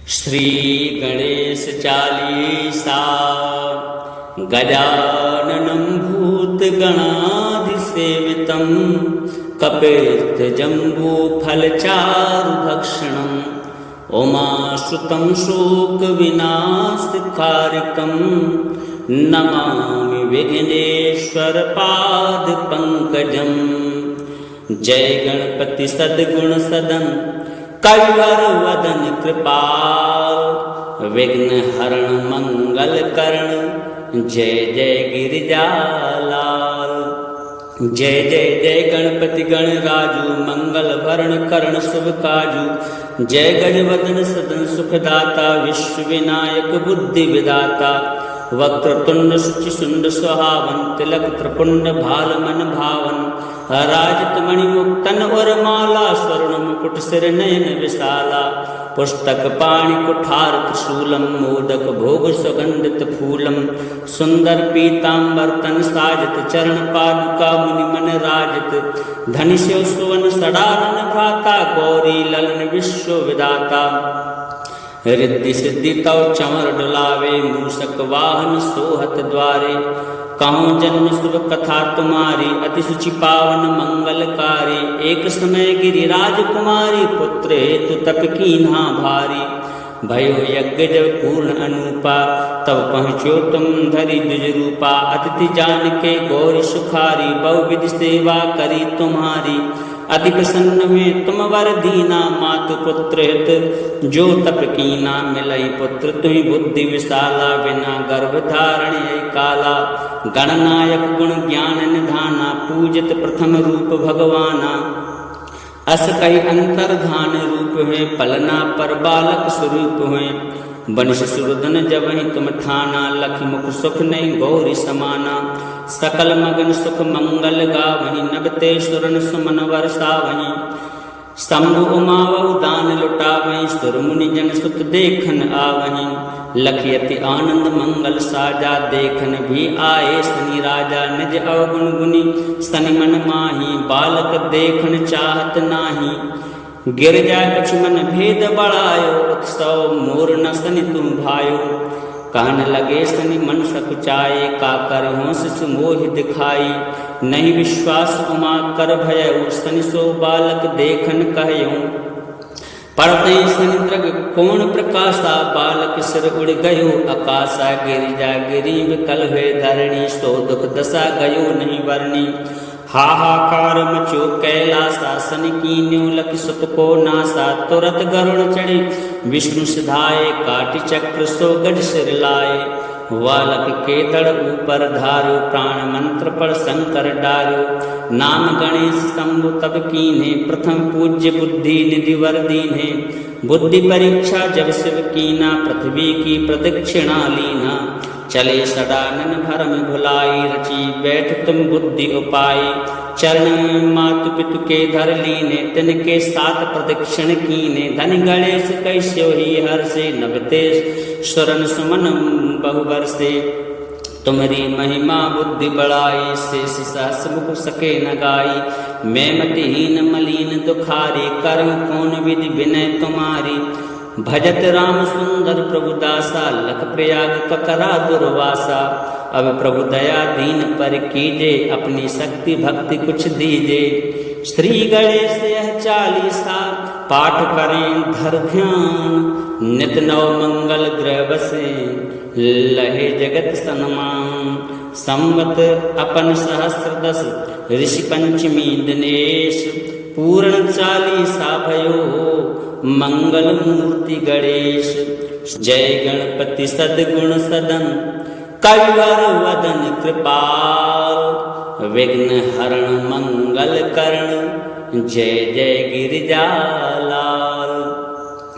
श्री गणेश चालीसा। गजाननं भूतगणाधिसेवितं कपित्थजम्बूफलचारुभक्षणम् उमासुतं शोकविनाशकारिकं नमामि विघ्नेश्वरपादपङ्कजम्। जय गणपति सद्गुण सदन कविवर वदन कृपाल विघ्न हरण मंगल करण जय जय गिरिजालाल। जय जय जय गणपति गणराजु मंगल भरण करण शुभ काजु। जय गजवदन सदन सुखदाता विश्व विनायक बुद्धि विदाता। वक्रतुंड शुचि सुंड सुहावन तिलक त्रिपुंड भाल मन भावन। राजत मणिमुक्तन और माला स्वर्ण मुकुट सिर नयन विशाला। पुस्तक पाणि कुठार त्रिशूलम मोदक भोग सुगंधित फूलम। सुंदर पीतांबर तन साजत चरण पादुका मुनि मन राजत। धनि शिव सुवन सडानन भ्राता गौरी ललन विश्व विदाता। रिद्धि सिद्धि तव चमर डुलावे मूषक वाहन सोहत द्वारे। कहूँ जन्म शुभ कथा तुम्हारी अति सुचि पावन मंगलकारी। एक समय गिरिराज कुमारी पुत्र हेतु तप कीन्हा भारी। भयो यज्ञ जब पूर्ण अनुपा तब पहुँचो तुम धरि द्विज रूपा। अतिथि जान के गौरी सुखारी बहु विधि सेवा करी तुम्हारी। अति प्रसन्न हुए तुम वर दीना मातु पुत्र हित जो तप कीना मिलई पुत्र। तुम्ही बुद्धि विशाला बिना गर्भ धारण काला। गणनायक गुण ज्ञान निधाना पूजित प्रथम रूप भगवाना। अस कई अंतर्धान रूप हुए पलना पर बालक स्वरूप हुए। बनिश सुरदन जब ही तुम ठाना लख मुख सुख नहीं गौरी समाना। सकल मगन सुख मंगल गावहीं नभते सुरन सुमन वर्षावहीं। शंभु उमावहु दान लुटावहीं सुर मुनि जन सुत देखन आवहीं। लखयति आनंद मंगल साजा देखन भी आए शनि राजा। निज अवगुण गुनी शनि मन माही बालक देखन चाहत नाही। गिरजा कछुमन भेद बढ़ायो उत्सव मोर न शनि तुम भायो। कहन लगे शनि मन सकुचाए का कर होंस मोहि दिखाई। नहीं विश्वास उमा कर भयउ शनि सो बालक देखन कहयो। पढ़ते शनि द्रग कोण प्रकाशा बालक सिर उड़ गयो आकाशा। गिरिजा गिरी विकल हुए धरणी सो दुख दशा गयो नहीं वर्णी। हाहाकार मचो कैलासा शनि कीन्यो लख सुत को नासा। तुरत गरुड़ चढ़ी विष्णु सिधाए काटि चक्र सो गज सिर लाए। बालक के तड़ ऊपर धारो प्राण मंत्र पर शंकर डारो। नाम गणेश शंभु तब कीन्हे प्रथम पूज्य बुद्धि निधि वर दीन्हे। बुद्धि परीक्षा जब शिव कीना पृथ्वी की प्रदक्षिणा लीना। चले सडानन भरम भुलाई रची बैठ तुम बुद्धि उपाय। चरण मातु पितु के धर लीने तिनके साथ प्रदक्षिण कीने। धन गणेश कैस्यो ही हर से नभते स्वरन सुमन बहु बरसे। तुम्हारी महिमा बुद्धि बढ़ाई शेष सहस मुख सके न गाई। मैं मतिहीन मलिन दुखारी करम कौन विधि विनय तुम्हारी। भजत राम सुंदर प्रभु दासा लख प्रयाग ककरा दुर्वासा। अब प्रभु दया दीन पर कीजे अपनी शक्ति भक्ति कुछ दीजे। श्री गणेश यह चालीसा पाठ करें धर ध्यान। नित नव मंगल ग्रह बसे लहे जगत सन्मान। संवत अपन सहस्र दस ऋषि पंचमी दिनेश। पूर्ण चालीसा भयो मंगल मूर्ति गणेश। जय गणपति सद्गुण सदन कविवर वदन कृपाल विघ्न हरण मंगल करण जय जय गिरिजालाल।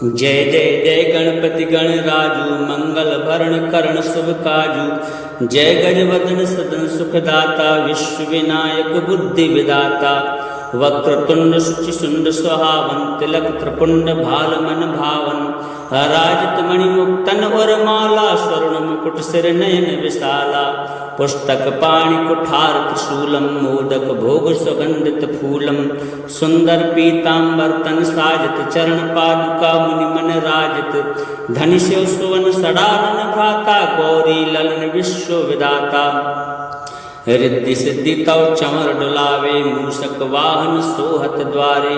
जय जय जय गणपति गणराजु मंगल भरण करण शुभ काजु। जय गजवदन सदन सुखदाता विश्व विनायक बुद्धि विदाता। वक्रतुंड शुचि सुंड सुहावन तिलक त्रिपुंड भाल मन भावन। राजत मणिमुक्तन और माला स्वर्ण मुकुट सिर नयन विशाला। पुस्तक पाणि कुठार त्रिशूलम मोदक भोग सुगंधित फूलम सुंदर पीतांबर तन साजत चरण पादुका मुनि मन राजत धनि शिव सुवन सडानन भ्राता गौरी ललन विश्व विदाता रिद्धि सिद्धि तव चंवर डुलावे मूषक वाहन सोहत द्वारे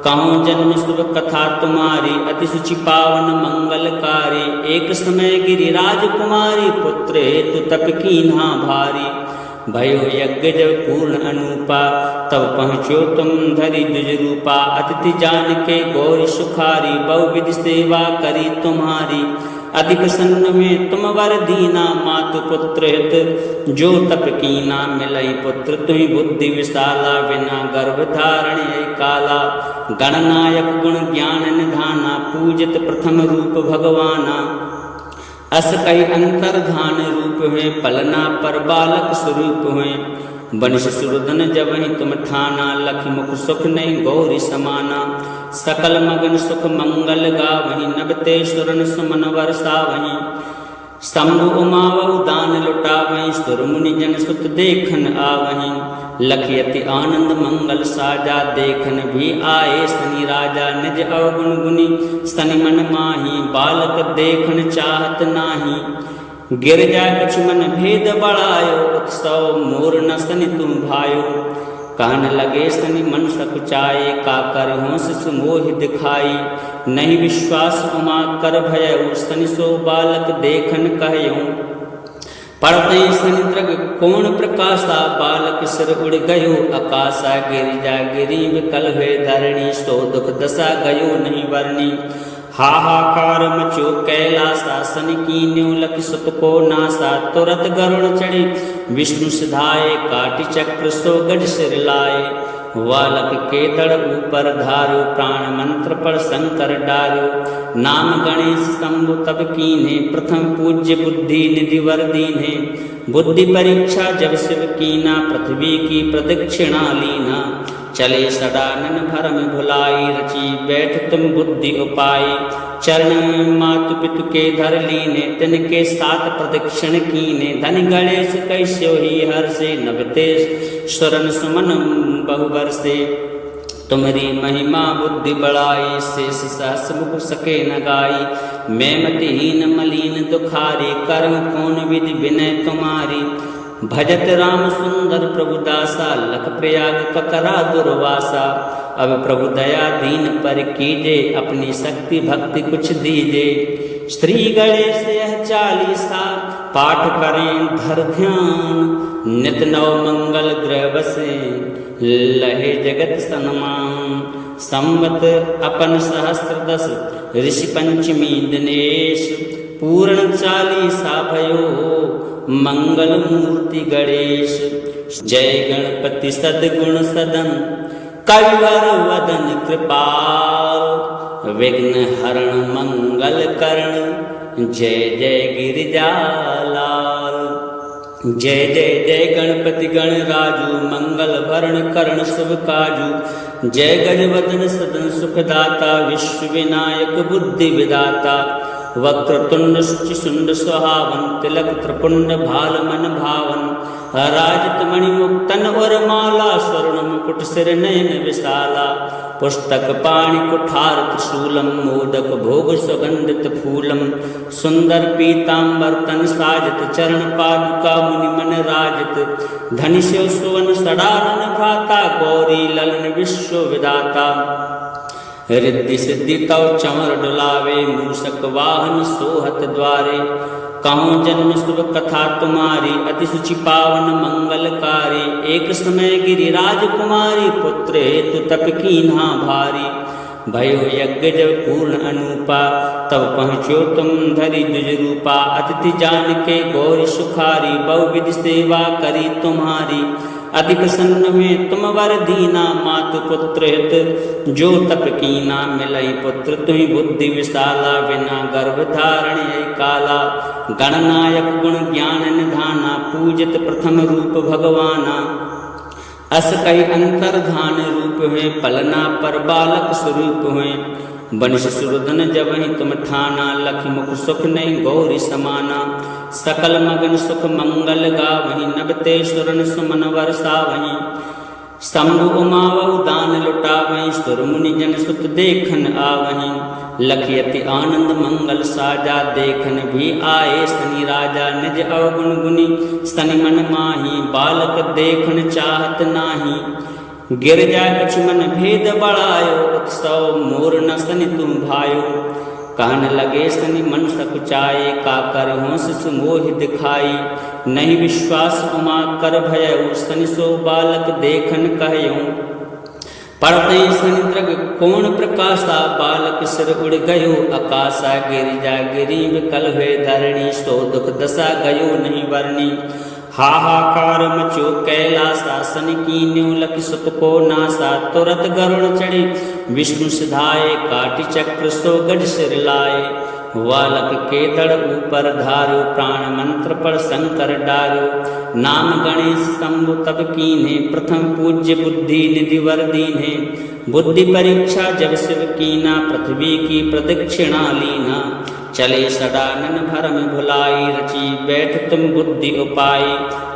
कहूँ जन्म शुभ कथा तुम्हारी अति सुचि पावन मंगलकारी एक समय गिरिराज कुमारी पुत्र हेतु तप कीन्हा भारी भयो यज्ञ जब पूर्ण अनुपा तब पहुँचो तुम धरि द्विज रूपा अतिथि जान के गौरी सुखारी बहुविधि सेवा करी तुम्हारी अति प्रसन्न में तुम वर दीना मातु पुत्र हित जो तप कीना मिलई पुत्र तुम्ही बुद्धि विशाला बिना गर्भ धारण काला गणनायक गुण ज्ञान निधाना पूजित प्रथम रूप भगवाना अस कई अंतर्धान रूप हुए पलना पर बालक स्वरूप हुए बनिश सुरदन जब ही तुम ठाना लख मुख सुख नहीं गौरी समाना सकल मगन सुख मंगल गा वहीं नबते सुरन सुमन वर्षा वहीं शंभु उमावहु दान लुटा वहीं सुर मुनि जन सुत देखन आ वहीं लखयति आनंद मंगल साजा देखन भी आए सनि राजा निज अवगुण गुनी सनि मन माही बालक देखन चाहत नाही गिरजा कछुमन भेद बढ़ायो उत्सव मोर न सनि तुम भायो कहन लगे सनि मन सकुचाए का कर होंस सुमोह दिखाई नहीं विश्वास उमा कर भयउ सनि सो बालक देखन कहयो पढ़ते सनि दृग कोण प्रकाशा बालक सिर उड़ गयो आकाशा गिरिजा गिरी विकल हुए धरणी सो दुख दशा गयो नहीं वर्णी हाहाकार मचो कैलासा सनि कीन्यो लख सुत को नासा तुरत गरुण चढ़ी विष्णु सिधाए काटि चक्र सो गज सिर लाए वालक के तड़ ऊपर धारो प्राण मंत्र पर शंकर डारो नाम गणेश शंभु तब कीन्हे प्रथम पूज्य बुद्धि निधि वर दीन्हे बुद्धि परीक्षा जब शिव कीना पृथ्वी की प्रदक्षिणा लीना चले सदानन भरम भुलाई रची बैठ तुम बुद्धि उपाय चरण मातु पितु के धर लीने तिनके साथ प्रदक्षिण कीने धन गणेश कैस्यो ही हर से नभते स्वरन सुमन बहुबर से तुम्हारी महिमा बुद्धि बढ़ाई शेष सहस मुख सके न गाई मैं मतिहीन मलिन दुखारी कर्म कौन विधि विनय तुम्हारी भजत राम सुंदर प्रभु दासा लख प्रयाग ककरा दुर्वासा अब प्रभु दया दीन पर कीजे अपनी शक्ति भक्ति कुछ दीजे श्री गणेश यह चालीसा पाठ करें धर ध्यान नित नव मंगल ग्रह बसे लहे जगत सन्मान संवत अपन सहस्त्र दस ऋषि पंचमी दिनेश पूर्ण चालीसा भयो मंगल मूर्ति गणेश जय गणपति सद्गुण सदन कविवर वदन कृपाल विघ्न हरण मंगल करण जय जय गिरिजालाल जय जय जय गणपति गणराजु मंगल भरण करण शुभ काजु जय गजवदन सदन सुखदाता विश्व विनायक बुद्धि विदाता वक्रतुंड शुचि सुंड सुहावन तिलक त्रिपुंड भाल मन भावन राजत मणि मुक्तन और माला स्वर्ण मुकुट सिर नयन विशाला पुस्तक पाणि कुठार त्रिशूलम मोदक भोग सुगंधित फूलम सुंदर पीतांबर तन साजत चरण पादुका मुनि मन राजत धनि शिव सुवन सडानन भ्राता गौरी ललन विश्व विदाता रिद्धि सिद्धि तव चंवर डुलावे मूषक वाहन सोहत द्वारे कहूँ जन्म शुभ कथा तुम्हारी अति सुचि पावन मंगलकारी एक समय गिरिराज कुमारी पुत्र हेतु तप कीन्हा भारी भयो यज्ञ जब पूर्ण अनुपा तब पहुँचो तुम धरि द्विज रूपा अतिथि जान के गौरी सुखारी बहुविधि सेवा करी तुम्हारी अति प्रसन्न हुए तुम वर दीना मातु पुत्र हित जो तप कीना मिलई पुत्र तुम्ही बुद्धि विशाला बिना गर्भ धारण काला गणनायक गुण ज्ञान निधाना पूजित प्रथम रूप भगवाना अस कई अंतर्धान रूप हुए पलना पर बालक स्वरूप हुए बनिश सुरदन जबहि तुम ठाना, लखि मुख सुख नहीं गौरी समाना। सकल मगन सुख मंगल गावहीं, नभते सुरन सुमन बरसावहीं। शंभु उमावहु दान लुटावहीं, सुर मुनि जन सुत देखन आवहीं। लखि अति आनंद मंगल साजा, देखन भी आए शनि राजा। निज अवगुण गुनी शनि मन माही, बालक देखन चाहत नाही। गिरजा कछु मन भेद बढ़ायो, उत्सव मोर न शनि तुम भायो। कहन लगे शनि मन सकुचाए, का करहु शिशु मोहि दिखाई। नहीं विश्वास उमा कर भयउ, शनि सो बालक देखन कहयउ। पढ़ते शनि द्रग कोण प्रकाशा, बालक सिर उड़ गयो आकाशा। गिरिजा गिरी विकल हुए धरणी, सो दुख दशा गयो नहीं वर्णी। हाहाकार मचो कैलासा, शनि कीन्यो लखि सुत को नासा। तुरत गरुड़ चढ़ी विष्णु सिधाए, काटि चक्र सो गज सिर लाए। बालक के दड़ ऊपर धारो, प्राण मंत्र पर शंकर डारो। नाम गणेश शंभु तब कीन्हे, प्रथम पूज्य बुद्धि निधि वर दीन्हे। बुद्धि परीक्षा जब शिव कीना, पृथ्वी की प्रदक्षिणा लीना। चले सदानन भरम भुलाई, रची बैठ तुम बुद्धि उपाय।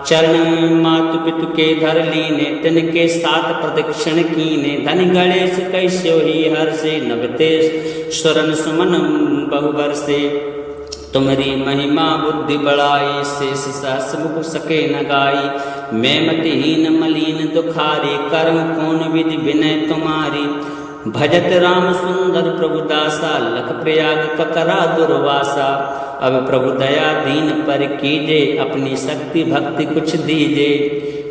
चरण मातु पितु के धर लीने, तिनके साथ प्रदक्षिण कीने। धन गणेश कैस्यो ही हर्षे, नभते सुरन सुमन बहु बरसे। तुम्हारी महिमा बुद्धि बढ़ाई, शेष सहस मुख सके न गाई। मैं मतिहीन मलिन दुखारी, करहु कौन विधि विनय तुम्हारी। भजत राम सुंदर प्रभु दासा, लख प्रयाग ककरा दुर्वासा। अब प्रभु दया दीन पर कीजे, अपनी शक्ति भक्ति कुछ दीजे।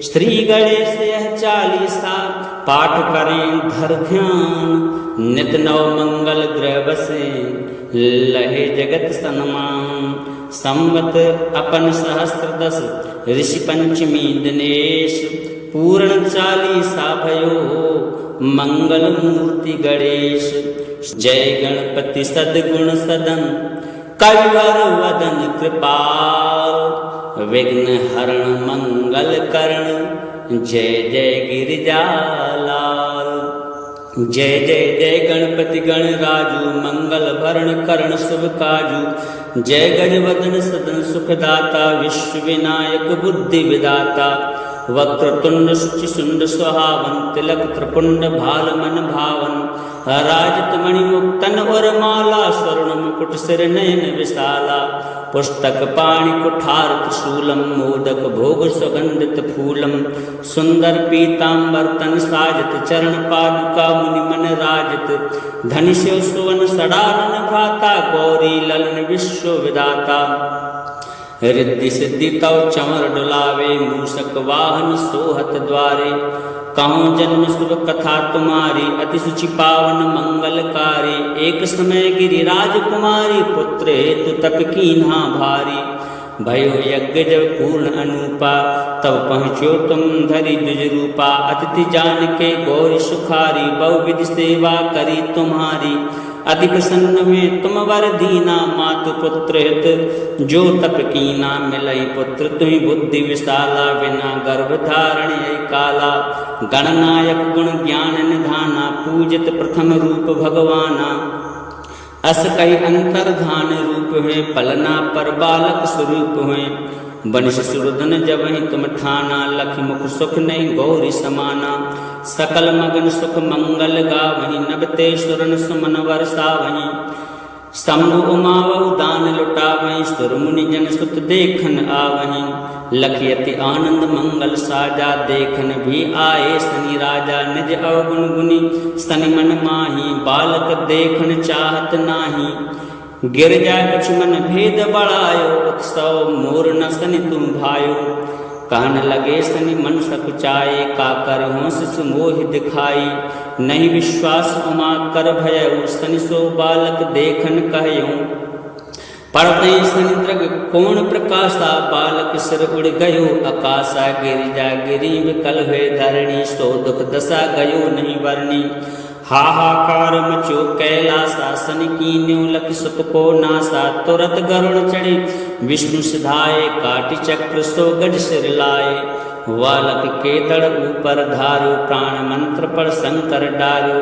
श्री गणेश यह चालीसा, पाठ करें धर ध्यान। नित नव मंगल ग्रह बसे, लहे जगत सन्मान। संवत अपन सहस्त्र दस, ऋषि पंचमी दिनेश। पूर्ण चालीसा भयो, मंगल मूर्ति गणेश। जय गणपति सद्गुण सदन, कविवर वदन कृपाल। विघ्न हरण मंगल करण, जय जय गिरिजालाल। जय जय जय गणपति गणराजु, मंगल भरण करण शुभ काजु। जय गजवदन सदन सुखदाता, विश्व विनायक बुद्धि विदाता। वक्रतुंड शुचि सुंड सुहावन, तिलक त्रिपुंड भाल मन भावन। राजत मणि मुक्तन और माला, स्वर्ण मुकुट सिर नयन विशाला। पुस्तक पाणि कुठार त्रिशूलम, मोदक भोग सुगंधित फूलम। सुंदर पीतांबर तन साजत, चरण पादुका मुनि मन राजत। धनि शिव सुवन सडानन भ्राता, गौरी ललन विश्व विधाता। रिद्धि सिद्धि तव चमर डुलावे, मूषक वाहन सोहत द्वारे। कहूँ जन्म शुभ कथा तुम्हारी, अति सुचि पावन मंगलकारी। एक समय गिरिराज कुमारी, पुत्र हेतु तप कीन्हा भारी। भयो यज्ञ जब पूर्ण अनूपा, तब पहुँचो तुम धरि द्विज रूपा। अतिथि जान के गौरी सुखारी, बहुविधि सेवा करी तुम्हारी। अति प्रसन्न हुए तुम वर दीना, मातु पुत्र हित जो तप कीना। मिलई पुत्र तुम्हि बुद्धि विशाला, बिना गर्भ धारण काला। गणनायक गुण ज्ञान निधाना, पूजित प्रथम रूप भगवाना। अस कही अंतर्धान रूप हुए, पलना पर बालक स्वरूप हुए। बनिश सुरदन जबहि तुम ठाना, लखि मुख सुख नहीं गौरी समाना। सकल मगन सुख मंगल गावहीं, नभते सुरन सुमन बरसावहीं। शंभु उमावहु दान लुटावहीं, सुर मुनि जन सुत देखन आवहीं। लखि अति आनंद मंगल साजा, देखन भी आए शनि राजा। निज अवगुण गुनी शनि मन माही, बालक देखन चाहत नाही। गिरजा कछु मन भेद बढ़ायो, उत्सव मोर न शनि तुम भायो। कहन लगे शनि मन सकुचाए, का करहु शिशु मोहि दिखाई। नहीं विश्वास उमा कर भयउ, शनि सो बालक देखन कहयउ। पढ़ते शनि द्रग कोण प्रकाशा, बालक सिर उड़ गयो आकाशा। गिरिजा गिरी विकल हुए धरणी, सो दुख दशा गयो नहीं वर्णी। हाहाकार मचो कैलासा, शनि कीन्यो लखि सुत को नासा। तुरत गरुड़ चढ़ी विष्णु सिधाए, काटि चक्र सो गज सिर लाए। वालक के दड़ ऊपर धारो, प्राण मंत्र पर शंकर डारो।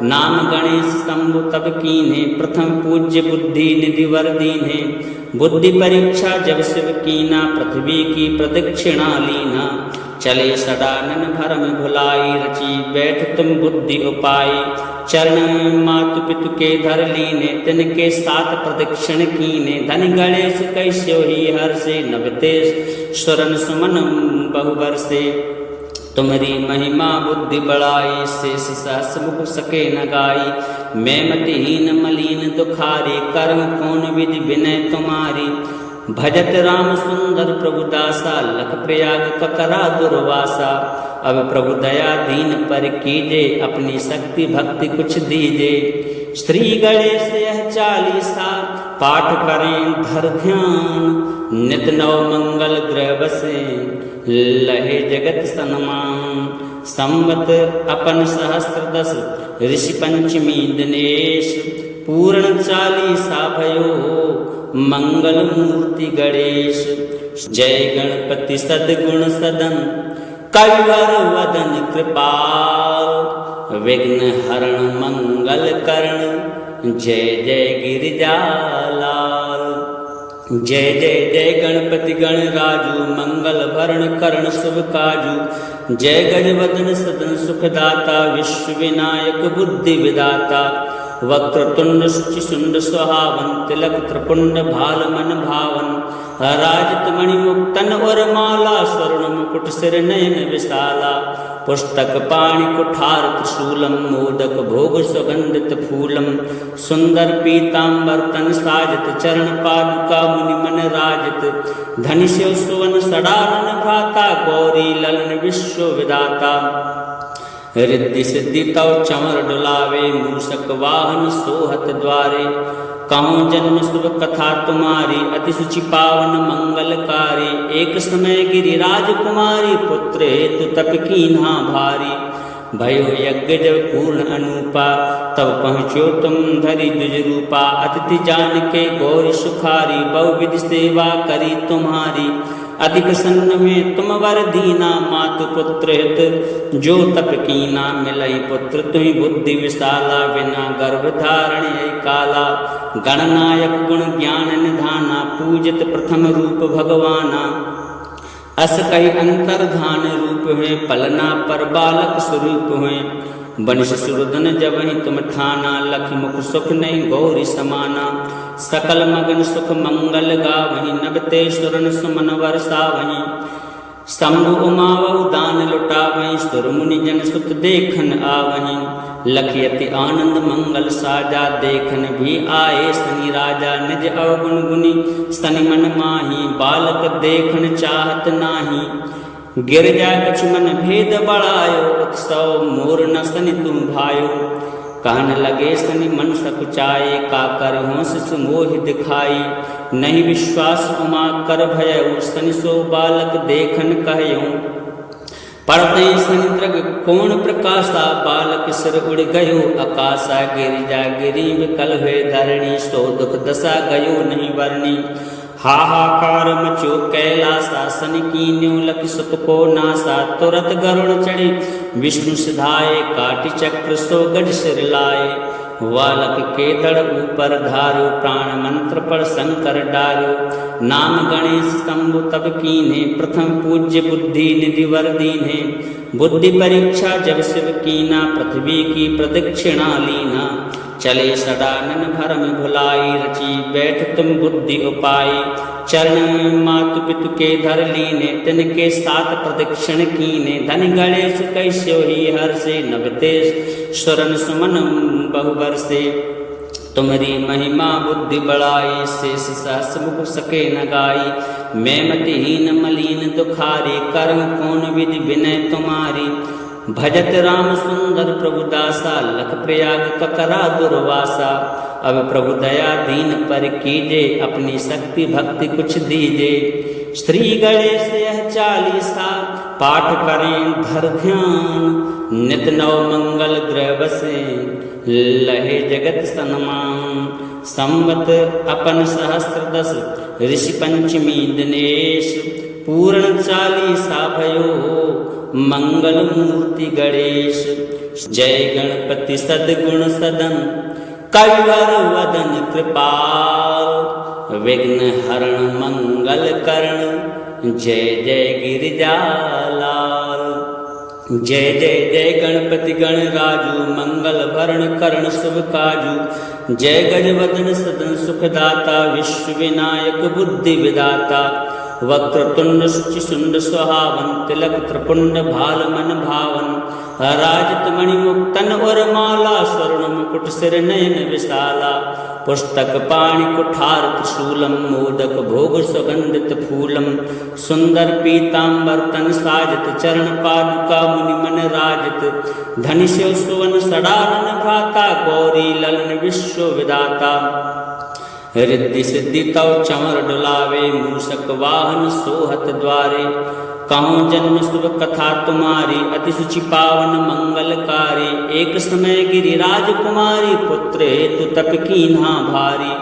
नाम गणेश शंभु तब कीन्हे, प्रथम पूज्य बुद्धि निधि वर दीन्हे। बुद्धि परीक्षा जब शिव कीना, पृथ्वी की प्रदक्षिणा लीना। चले सदानन भरम भुलाई, रची बैठ तुम बुद्धि उपाय। चरण मातु पितु के धर लीने, तिनके साथ प्रदक्षिण कीने। धन गणेश कैस्यो ही हर से, नवतेश स्वरन सुमन बहुबर से। तुम्हारी महिमा बुद्धि बढ़ाई, शेष सहस मुख सके न गाई। मैं मतिहीन मलिन दुखारी, कर्म कौन विधि विनय तुम्हारी। भजत राम सुंदर प्रभु दासा, लख प्रयाग ककरा दुर्वासा। अब प्रभु दया दीन पर कीजे, अपनी शक्ति भक्ति कुछ दीजे। श्री गणेश यह चालीसा, पाठ करें धर ध्यान। नित नव मंगल ग्रह बसे, लहे जगत सन्मान। संवत अपन सहस्त्र दस, ऋषि पंचमी दिनेश। पूर्ण चालीसा भयो, मंगल मूर्ति गणेश। जय गणपति सद्गुण सदन, कविवर वदन कृपाल। विघ्न हरण मंगल करण, जय जय गिरिजालाल। जय जय जय गणपति गणराजु, मंगल भरण करण शुभ काजु। जय गजवदन सदन सुखदाता, विश्व विनायक बुद्धि विदाता। वक्रतुंड शुचि शुंड सुहावन, तिलक त्रिपुंड भाल मन भावन। राजित मणिमुक्तन और माला, स्वर्ण मुकुट सिर नयन विशाला। पुस्तक पाणि कुठार त्रिशूलम, मोदक भोग सुगंधित फूलम। सुंदर पीतांबर तन साजित, चरण पादुका मुनि मन राजित। धनि शिव सुवन सडानन भ्राता, गौरी ललन विश्व विदाता। रिद्धि सिद्धि तव चंवर डुलावे, मूषक वाहन सोहत द्वारे। कहूँ जन्म शुभ कथा तुम्हारी, अति सुचि पावन मंगलकारी। एक समय गिरिराज कुमारी, पुत्र हेतु तप कीन्हा भारी। भयो यज्ञ जब पूर्ण अनूपा, तब पहुँचो तुम धरि द्विज रूपा। अतिथि जान के गौरी सुखारी, बहुविधि सेवा करी तुम्हारी। अति प्रसन्न हुए तुम वर दीना, मातु पुत्र हित जो तप कीना। मिलई पुत्र तुम्ही बुद्धि विशाला, बिना गर्भ धारण काला। गणनायक गुण ज्ञान निधाना, पूजित प्रथम रूप भगवाना। अस कही अंतर्धान रूप हुए, पलना पर बालक स्वरूप हुए। बनिश सुरदन जब ही तुम ठाना, लख मुख सुख नहीं गौरी समाना। सकल मगन सुख मंगल गावहीं, नबते सुरन सुमन वर्षावहीं। शंभु उमावहु दान लुटावहीं, सुर मुनि जन सुत देखन आवहीं। लखयति आनंद मंगल साजा, देखन भी आए शनि राजा। निज अवगुण गुनी शनि मन माही, बालक देखन चाहत नाही। गिरजा लक्ष्मण भेद बढ़ायो, उत्सव मोर न शनि तुम भायो। कहन लगे शनि मन सकुचाए, का कर हों शिशु मोहि दिखाई। नहीं विश्वास उमा कर भयउ, शनि सो बालक देखन कहयूं। पड़ते शनि दृग कोण प्रकाशा, बालक सिर उड़ गयो आकाशा। गिरिजा गिरी विकल हुए धरणी, सो दुख दशा गयो नहीं वर्णी। हाहाकार मचो कैलासा, शनि कीन्यो लख सुत को नासा। तुरत गरुड़ चढ़ी विष्णु सिधाए, काटि चक्र सो गज सिर लाए। बालक के दड़ ऊपर धारो, प्राण मंत्र पर शंकर डारो। नाम गणेश शंभु तब कीन्हे, प्रथम पूज्य बुद्धि निधि वर दीन्हे। बुद्धि परीक्षा जब शिव कीना, पृथ्वी की प्रदक्षिणा लीना। चले सदानन भरम भुलाई, रची बैठ तुम बुद्धि उपाय। चरण मातु पितु के धर लीने, तिनके साथ प्रदक्षिण कीने। धन गणेश कैस्यो ही हर से, नवतेश स्वरन सुमन बहुबर से। तुम्हारी महिमा बुद्धि बढ़ाई, शेष सहस मुख सके न गाई। मैं मतिहीन मलिन दुखारी, कर्म कौन विधि विनय तुम्हारी। भजत राम सुंदर प्रभु दासा, लख प्रयाग ककरा दुर्वासा। अब प्रभु दया दीन पर कीजे, अपनी शक्ति भक्ति कुछ दीजे। श्री गणेश यह चालीसा, पाठ करें धर ध्यान। नित नव मंगल ग्रह बसे, लहे जगत सन्मान। संवत अपन सहस्त्र दस, ऋषि पंचमी दिनेश। पूर्ण चालीसा भयो मंगल मूर्ति गणेश। जय गणपति सद्गुण सदन कविवर वदन कृपाल, विघ्न हरण मंगल करण जय जय गिरिजालाल। जय जय जय गणपति गणराजु मंगल भरण करण शुभ काजु। जय गजवदन सदन सुखदाता विश्व विनायक बुद्धि विदाता। वक्रतुंड शुचि सुंड सुहावन तिलक त्रिपुंड भाल मन भावन। राजत मणिमुक्तन और माला स्वर्ण मुकुट सिर नयन विशाला। पुस्तक पाणि कुठार त्रिशूलम मोदक भोग सुगंधित फूलम। सुंदर पीतांबर तन साजत चरण पादुका मुनि मन राजत। धनि शिव सुवन सडानन भ्राता गौरी ललन विश्व विदाता। रिद्धि सिद्धि तव चंवर डुलावे मूषक वाहन सोहत द्वारे। कहूँ जन्म शुभ कथा तुम्हारी अति सुचि पावन मंगलकारी। एक समय गिरिराज कुमारी पुत्र हेतु तप कीन्हा भारी।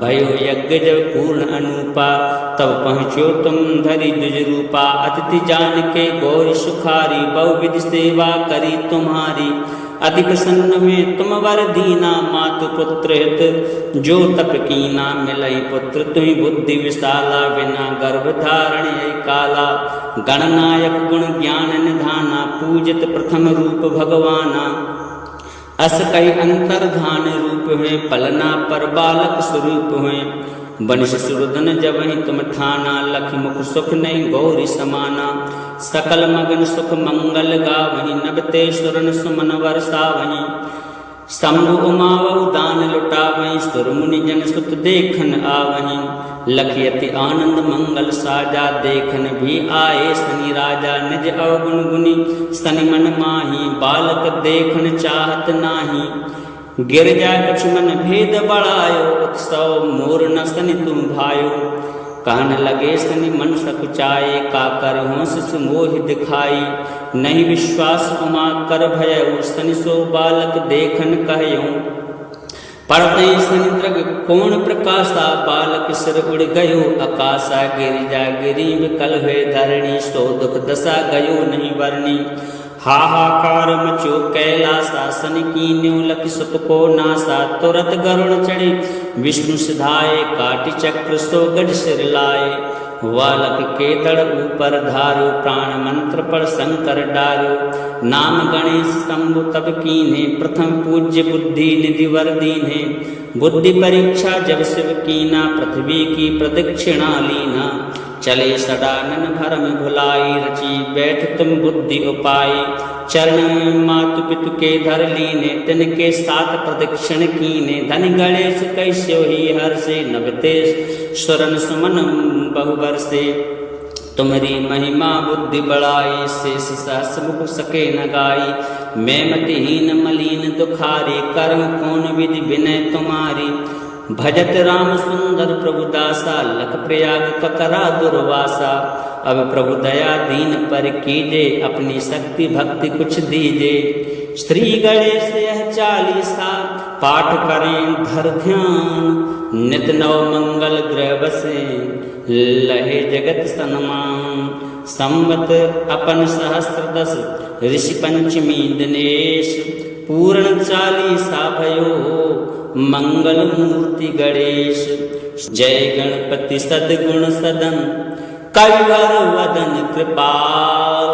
भयो यज्ञ जब पूर्ण अनूपा तब पहुँचो तुम धरि द्विज रूपा। अतिथि जान के गौरी सुखारी बहुविधि सेवा करी तुम्हारी। अति प्रसन्न हुए तुम वर दीना मातु पुत्र हित जो तप कीना। मिलई पुत्र तुम्हें बुद्धि विशाला बिना गर्भ धारण काला। गणनायक गुण ज्ञान निधाना पूजित प्रथम रूप भगवाना। अस कही अंतर्धान रूप हुए पलना पर बालक स्वरूप हुए। वंश सुरदन जब ही तुम ठाना लख मुख सुख नहीं गौरी समाना। सकल मगन सुख मंगल गा वहीं नबते सुरन सुमन वर्षा वहीं। शंभु उमावहु दान लुटा वहीं सुर मुनि जन सुत देखन आवहीं। लखयति आनंद मंगल साजा देखन भी आए शनि राजा। निज अवगुण गुनी शनि मन माही बालक देखन चाहत नाही। गिरजा लक्ष्मण भेद बढ़ायो उत्सव मोर न शनि तुम भायो। कहन लगे शनि मन सकुचाए का कर होंस मोहि दिखाई। नहीं विश्वास उमा कर भयउ शनि सो बालक देखन कहयो। पढ़ते शनि द्रग कोण प्रकाशा बालक सिर उड़ गयो आकाशा। गिरिजा गिरी विकल हुए धरणी सो दुख दशा गयो नहीं वर्णी। हाहाकार मचो कैलासा शनि कीन्यो लख सुत को नासा। तुरत गरुड़ चढ़े विष्णु सिधाए काटि चक्र सो गज सिर लाए। बालक के दड़ ऊपर धारो प्राण मंत्र पर शंकर डारो। नाम गणेश शंभु तब कीन्हे प्रथम पूज्य बुद्धि निधि वर दीन्हे। बुद्धि परीक्षा जब शिव कीना पृथ्वी की प्रदक्षिणा लीना। चले सडानन भरम भुलाई रची बैठ तुम बुद्धि उपाय। चरण मातु पितु के धर लीने तिनके साथ प्रदक्षिण कीने। धन गणेश कैसे ही हर से नभते स्वरन सुमन बहुबर से। तुम्हारी महिमा बुद्धि बढ़ाई शेष सहस मुख सके न गाई। मैं मतिहीन मलिन दुखारी करम कौन विधि विनय तुम्हारी। भजत राम सुंदर प्रभु दासा लख प्रयाग ककरा दुर्वासा। अब प्रभु दया दीन पर कीजे अपनी शक्ति भक्ति कुछ दीजे। श्री गणेश यह चालीसा पाठ करें धर ध्यान। नित नव मंगल ग्रह बसे लहे जगत सन्मान। संवत अपन सहस्र दस ऋषि पंचमी दिनेश। पूर्ण चालीसा भयो मंगल मूर्ति गणेश। जय गणपति सद्गुण सदन कविवर वदन कृपाल।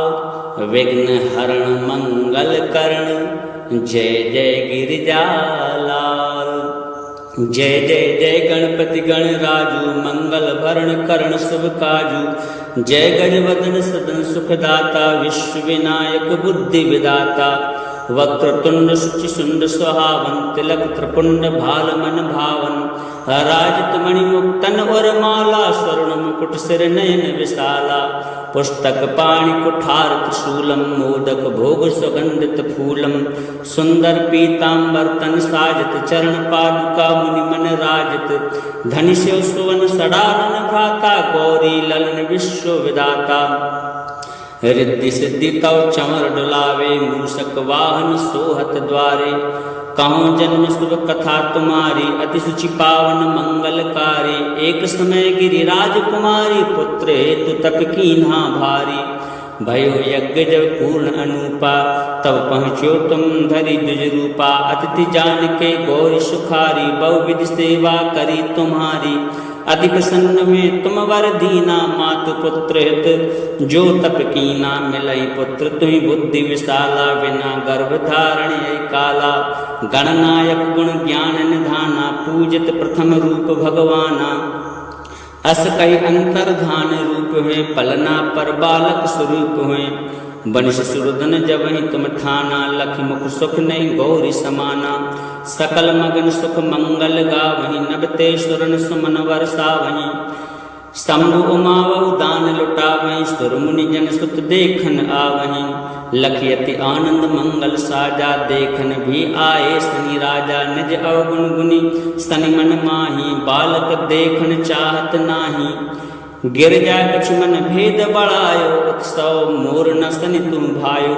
विघ्न हरण मंगल करण जय जय गिरिजालाल। जय जय जय गणपति गणराजु मंगल भरण करण शुभ काजु। जय गजवदन सदन सुखदाता विश्व विनायक बुद्धि विदाता। वक्रतुंड शुचि सुंड सुहावन तिलक त्रिपुंड भाल मन भावन। राजत मणिमुक्तन और माला स्वर्ण मुकुट सिर नयन विशाला। पुस्तक पाणि कुठार त्रिशूलम मोदक भोग सुगंधित फूलम। सुंदर पीतांबर तन साजत चरण पादुका मुनि मन राजत। धनि शिव सुवन सडानन भ्राता गौरी ललन विश्व विदाता। रिद्धि सिद्धि तव चंवर डुलावे मूषक वाहन सोहत द्वारे। कहूँ जन्म शुभ कथा तुम्हारी, अति सुचि पावन मंगलकारी। एक समय गिरिराज कुमारी, पुत्र हेतु तप कीन्हा भारी। भयो यज्ञ जब पूर्ण अनूपा, तब पहुँचो तुम धरि द्विज रूपा। अतिथि जान के गौरी सुखारी, बहुविध सेवा करी तुम्हारी। अति प्रसन्न हुए तुम वर दीना, मातु पुत्र हित जो तप कीना। मिलई पुत्र तुम्हि बुद्धि विशाला, बिना गर्भ धारण ये काला। गणनायक गुण ज्ञान निधाना, पूजित प्रथम रूप भगवाना। अस कही अंतर्धान रूप हुए, पलना पर बालक स्वरूप हुए। वंश सुरदन जब ही तुम ठाना, लख मुख सुख नहीं गौरी समाना। सकल मगन सुख मंगल गावहीं, नभते सुरन सुमन वर्षावहीं। शंभु उमावहु दान लुटावहीं, सुर मुनि जन सुत देखन आवहीं। लखयति आनंद मंगल साजा, देखन भी आए शनि राजा। निज अवगुण गुनी शनि मन माही, बालक देखन चाहत नाही। गिरजा कछ मन भेद बढ़ायो, उत्सव मोर न शनि तुम भायो।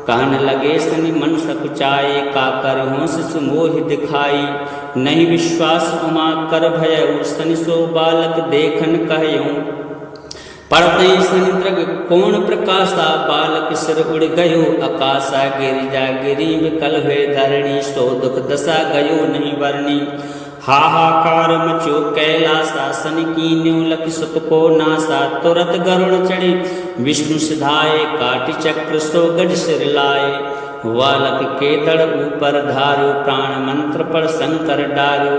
कहन लगे शनि मन सकुचाए, का करहूँ शिशु मोहि दिखाई। नहीं विश्वास उमा कर भयउ, शनि सो बालक देखन कहयूँ। पढ़ते शनि दृग कोण प्रकाशा, बालक सिर उड़ गयो आकाशा। गिरिजा गिरी विकल हुए धरणी, सो दुख दशा गयो नहीं वर्णी। हाहाकार मचो कैलासा, शनि कीन्यो लख सुत को नासा। तुरत गरुड़ चढ़ी विष्णु सिधाए, काटि चक्र सो गज सिर लाए। बालक के दड़ ऊपर धारो, प्राण मंत्र पर शंकर डारो।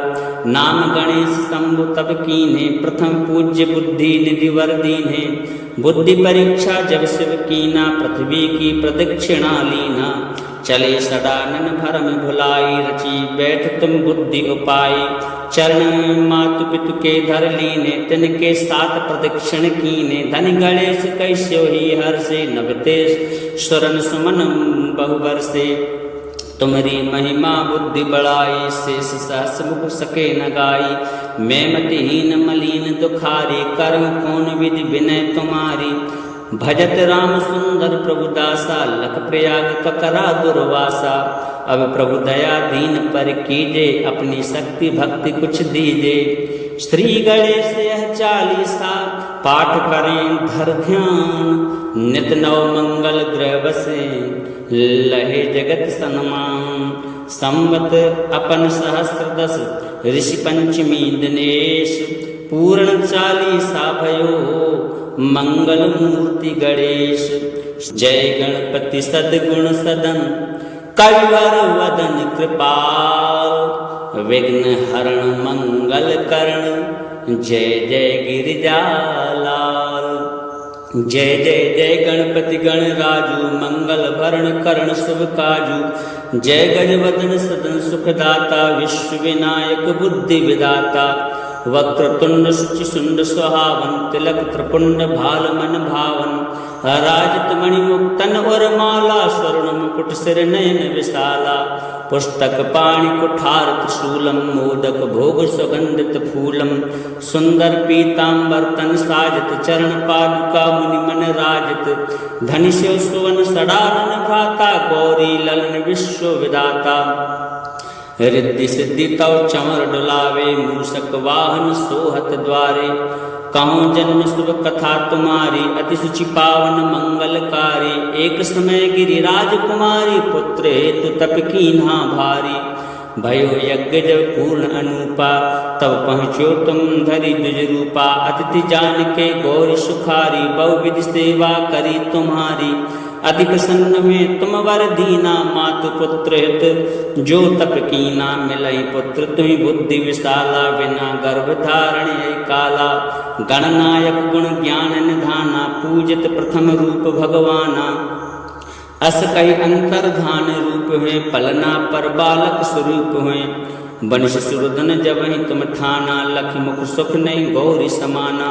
नाम गणेश शंभु तब कीन्हे, प्रथम पूज्य बुद्धि निधि वर दीन्हे। बुद्धि परीक्षा जब शिव कीना, पृथ्वी की प्रदक्षिणा लीना। चले सदानन भरम भुलाई, रची बैठ तुम बुद्धि उपाय। चरण मातु पितु के धर लीने, तिनके साथ प्रदक्षिण कीने। धन गणेश कैस्यो ही हर्षे, नभते सुरन सुमन बहुबर से। तुम्हारी महिमा बुद्धि बढ़ाई, शेष सहस मुख सके न गाई। मैं मतिहीन मलिन दुखारी, करहूँ कौन विधि विनय तुम्हारी। भजत राम सुंदर प्रभु दासा, लख प्रयाग ककरा दुर्वासा। अब प्रभु दया दीन पर कीजे, अपनी शक्ति भक्ति कुछ दीजे। श्री गणेश यह चालीसा, पाठ करें धर ध्यान। नित नव मंगल ग्रह बसे, लहे जगत सन्मान। संवत अपन सहस्र दस, ऋषि पंचमी दिनेश। पूर्ण चालीसा भयो, मंगल मूर्ति गणेश। जय गणपति सद्गुण सदन, कविवर वदन कृपाल। विघ्न हरण मंगल करण, जय जय गिरिजालाल। जय जय जय गणपति गणराजु, मंगल भरण करण शुभ काजु। जय गजवदन सदन सुखदाता, विश्व विनायक बुद्धि विदाता। वक्रतुंड शुचि सुंड सुहावन, तिलक त्रिपुंड भाल मन भावन। राजत मणि मुक्तन और माला, स्वर्ण मुकुट सिर नयन विशाला। पुस्तक पाणि कुठार त्रिशूलम, मोदक भोग सुगंधित फूलम। सुंदर पीतांबर तन साजत, चरण पादुका मुनि मन राजत। धनि शिव सुवन सडानन भ्राता, गौरी ललन विश्व विदाता। रिद्धि सिद्धि तव चमर डुलावे, मूषक वाहन सोहत द्वारे। कहूँ जन्म शुभ कथा तुम्हारी, अति सुचि पावन मंगलकारी। एक समय गिरिराज कुमारी, पुत्र हेतु तप कीन्हा भारी। भयो यज्ञ जब पूर्ण अनूपा, तब पहुँचो तुम धरि द्विज रूपा। अतिथि जान के गौरी सुखारी, बहुविध सेवा करी तुम्हारी। अति प्रसन्न हुए तुम वर दीना, मातु पुत्र हित जो तप कीना। मिलई पुत्र तुम्हि बुद्धि विशाला, बिना गर्भ धारण ये काला। गणनायक गुण ज्ञान निधाना, पूजित प्रथम रूप भगवाना। अस कही अंतर्धान रूप हुए, पलना पर बालक स्वरूप हुए। वंश सुरदन जब ही तुम ठाना, लख मुख सुख नहीं गौरी समाना।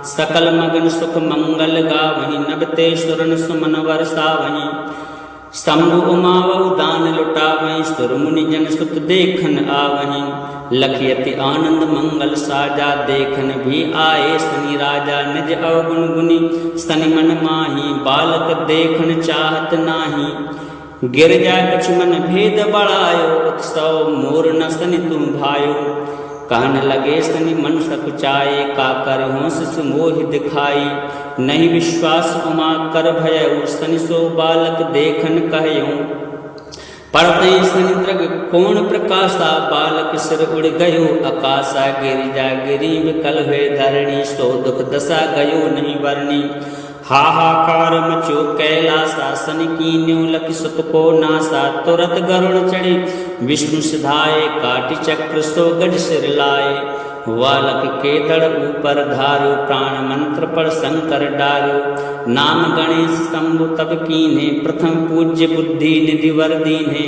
सकल मगन सुख मंगल गावहीं, नभते सुरन सुमन वर्षावहीं। शंभु उमावहु दान लुटावहीं, सुर मुनि जन सुत देखन आवहीं। लखयति आनंद मंगल साजा, देखन भी आए शनि राजा। निज अवगुण गुनी शनि मन माही, बालक देखन चाहत नाही। गिरजा लक्ष्मण भेद बढ़ायो, उत्सव मोर न सनि तुम भायो। कहन लगे सनि मन सकुचाए, का कर होंस सुमोहि दिखाई। नहीं विश्वास उमा कर भयउ, सनि सो बालक देखन कहयूं। पढ़ते सनि द्रग कोण प्रकाशा, बालक सिर उड़ गयो आकाशा। गिरिजा गिरी विकल हुए धरणी, सो दुख दशा गयो नहीं वर्णी। हाहाकार मचो कैलासा, सनि कीन्यो लखि सुत को नासा। तुरत गरुड़ चढ़े विष्णु सिधाए, काटि चक्र सो गज सिर लाए। बालक के दड़ ऊपर धारो, प्राण मंत्र पर शंकर डारो। नाम गणेश शंभु तब कीन्हे, प्रथम पूज्य बुद्धि निधि वर दीन्हे।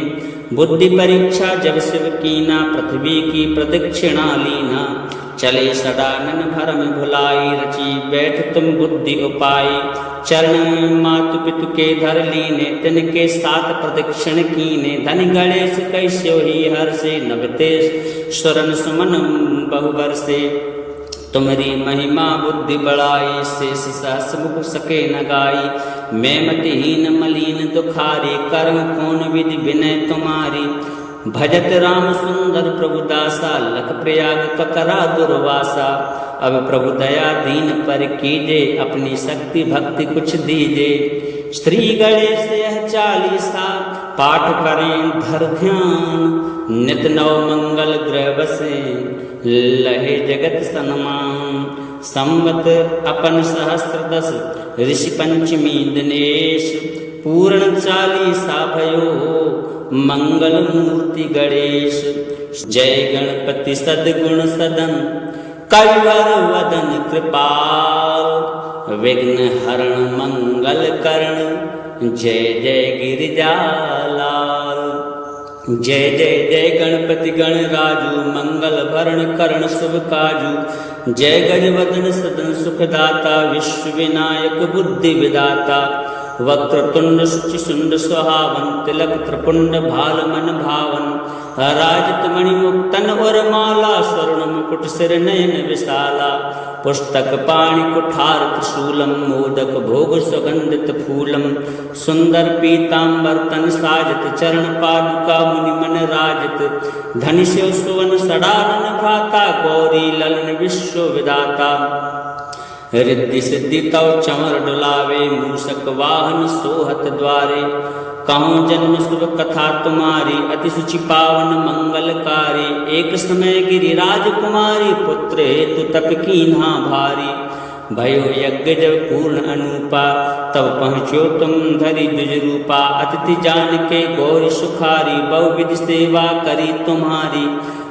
बुद्धि परीक्षा जब शिव कीना, पृथ्वी की प्रदक्षिणा लीना। चले सडानन भरम भुलाई, रची बैठ तुम बुद्धि उपाय। चरण मातु पितु के धर लीने, तिनके साथ प्रदक्षिण कीने। धन गणेश कैस्यो ही हर से, नवतेश स्वरन सुमन बहुबर से। तुम्हारी महिमा बुद्धि बढ़ाई, शेष सहस मुख सके न गाई। मैं मतिहीन मलिन दुखारी, करहु कौन विधि विनय तुम्हारी। भजत राम सुंदर प्रभु दासा, लख प्रयाग ककरा दुर्वासा। अब प्रभु दया दीन पर कीजे, अपनी शक्ति भक्ति कुछ दीजे। श्री गणेश यह चालीसा, पाठ करें धर ध्यान। नित नव मंगल ग्रह बसे, लहे जगत सन्मान। संवत अपन सहस्त्र दस, ऋषि पंचमी दिनेश। पूर्ण चालीसा भयो, मंगल मूर्ति गणेश। जय गणपति सद्गुण सदन, कविवर वदन कृपाल। विघ्न हरण मंगल करण, जय जय गिरिजालाल। जय जय जय गणपति गणराजु, मंगल भरण करण शुभ काजु। जय गजवदन सदन सुखदाता, विश्व विनायक बुद्धि विदाता। वक्रतुंड शुचि सुंड सुहावन, तिलक त्रिपुंड भाल मन भावन। राजित मणि मुक्तन और माला, स्वर्ण मुकुट सिर नयन विशाला। पुस्तक पाणि कुठार त्रिशूलम, मोदक भोग सुगंधित फूलम। सुंदर पीतांबर तन साजित, चरण पादुका मुनि मन राजित। धनि शिव सुवन सडानन भ्राता, गौरी ललन विश्व विदाता। रिद्धि सिद्धि तव चमर डुलावे, मूषक वाहन सोहत द्वारे। कहूँ जन्म शुभ कथा तुम्हारी, अति सुचि पावन मंगलकारी। एक समय गिरिराज कुमारी, पुत्र हेतु तप कीन्हा भारी। भयो यज्ञ जब पूर्ण अनुपा, तब पहुँचो तुम धरि द्विज रूपा। अतिथि जान के गौरी सुखारी, बहुविधि सेवा करी तुम्हारी।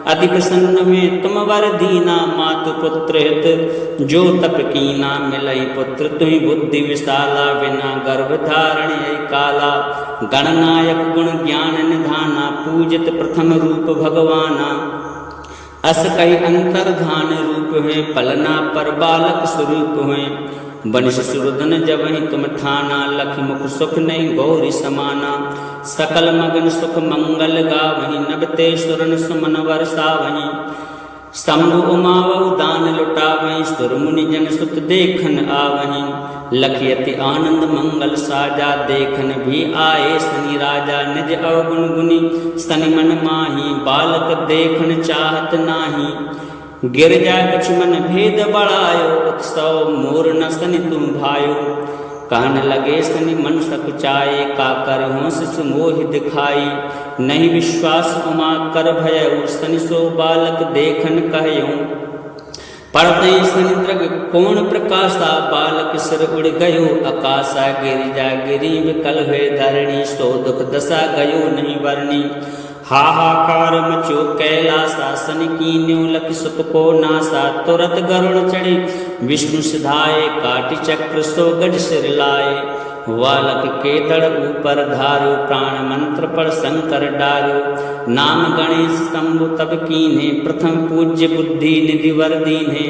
अति प्रसन्न हुए तुम वर दीना, मातु पुत्र हित जो तप कीना। मिलई पुत्र तुहि बुद्धि विशाला, बिना गर्भ धारण काला। गणनायक गुण ज्ञान निधाना, पूजित प्रथम रूप भगवाना। अस कही अंतर्धान रूप हुए, पलना पर बालक स्वरूप हुए। बनिश सुरदन जब ही तुम ठाना, लख मुख सुख नहीं गौरी समाना। सकल मगन सुख मंगल गावहीं, नबते सुरन सुमन वर्षावहीं। शंभु उमावहु दान लुटावहीं, सुर मुनि जन सुत देखन आवहीं। लखयति आनंद मंगल साजा, देखन भी आए सनि राजा। निज अवगुण गुनी सनि मन माही, बालक देखन चाहत नाही। गिरजा लक्ष्मण भेद बढ़ायो, उत्सव मोर न सनि तुम भायो। कहन लगे सनि मन सकुचाए, का कर होंस सुमोहि दिखाई। नहीं विश्वास उमा कर भयउ, सनि सो बालक देखन कहयूं। पढ़ते सनि द्रग कोण प्रकाशा, बालक सिर उड़ गयो आकाशा। गिरिजा गिरी विकल हुए धरणी, सो दुख दशा गयो नहीं वर्णी। हाहाकार मचो कैलासा, सनि कीन्यो लखि सुत को नासा। तुरत गरुड़ चढ़े विष्णु सिधाए, काटि चक्र सो गज सिर लाए। बालक के दड़ ऊपर धारो, प्राण मंत्र पर शंकर डारो। नाम गणेश शंभु तब कीन्हे, प्रथम पूज्य बुद्धि निधि वर दीन्हे।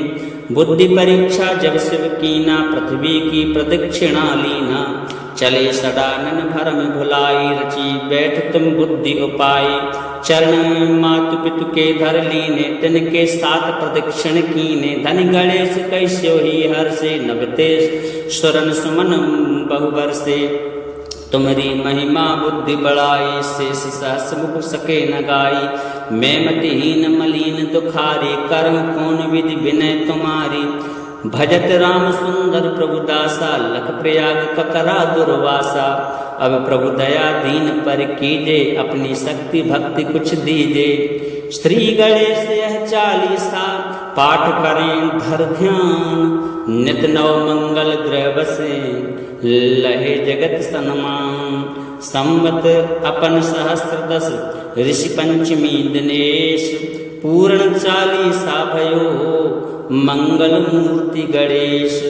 बुद्धि परीक्षा जब शिव कीना, पृथ्वी की प्रदक्षिणा लीना। चले सडानन भरम भुलाई, रची बैठ तुम बुद्धि उपाय। चरण मातु पितु के धर लीने, तिनके साथ प्रदक्षिण कीने। धन गणेश कैस्यो ही हर से, नवतेश स्वरन सुमन बहुबर से। तुम्हारी महिमा बुद्धि बढ़ाई, शेष सहस मुख सके न गाई। मैं मतिहीन मलिन दुखारी, कर्म कौन विधि विनय तुम्हारी। भजत राम सुंदर प्रभु दासा, लख प्रयाग ककरा दुर्वासा। अब प्रभु दया दीन पर कीजे, अपनी शक्ति भक्ति कुछ दीजे। श्री गणेश यह 40 पाठ करें धर ध्यान, नित नव मंगल ग्रह बसे, लहे जगत सन्मान। संवत अपन सहस्त्र 10, ऋषि पंचमी दिनेश। पूर्ण 40 भयो, मंगल मूर्ति गणेश।